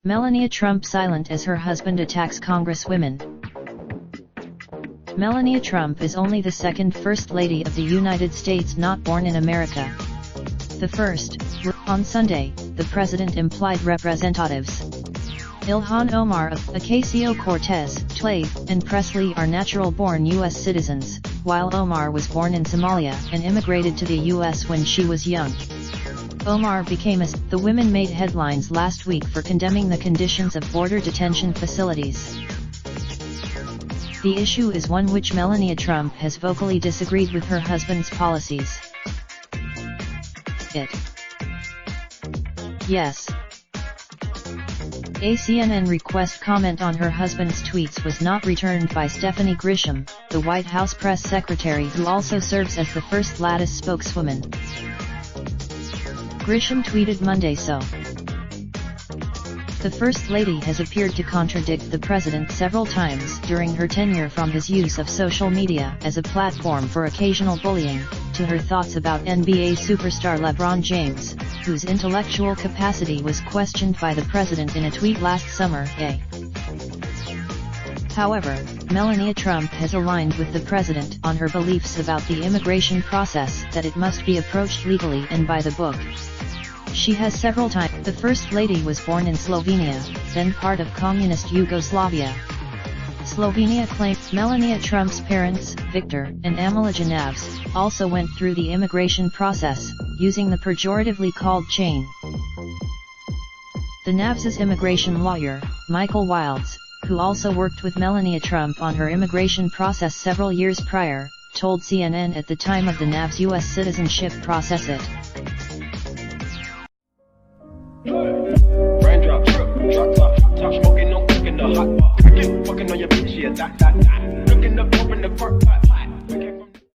Melania Trump silent as her husband attacks congresswomen. Melania Trump is only the second First Lady of the United States not born in America. The first, on Sunday, the president implied representatives Ilhan Omar of Ocasio-Cortez, Tlaib, and Presley are natural-born U.S. citizens, while Omar was born in Somalia and immigrated to the U.S. when she was young. Omar became the women made headlines last week for condemning the conditions of border detention facilities. The issue is one which Melania Trump has vocally disagreed with her husband's policies. Yes. A CNN request comment on her husband's tweets was not returned by Stephanie Grisham, the White House press secretary who also serves as the First Lady's spokeswoman. Grisham tweeted Monday so. The First Lady has appeared to contradict the president several times during her tenure, from his use of social media as a platform for occasional bullying, to her thoughts about NBA superstar LeBron James, whose intellectual capacity was questioned by the president in a tweet last summer. However, Melania Trump has aligned with the president on her beliefs about the immigration process, that it must be approached legally and by the book. She has several times. The First Lady was born in Slovenia, then part of communist Yugoslavia. Slovenia claimed Melania Trump's parents, Victor and Amelija Navs, also went through the immigration process, using the pejoratively called chain. The Navs' immigration lawyer, Michael Wilds, who also worked with Melania Trump on her immigration process several years prior, told CNN at the time of the Navs' U.S. citizenship process Raindrop, drop top, smoking, no cooking the hot pot. Fucking on your bitch, yeah, that. Looking up, open the park,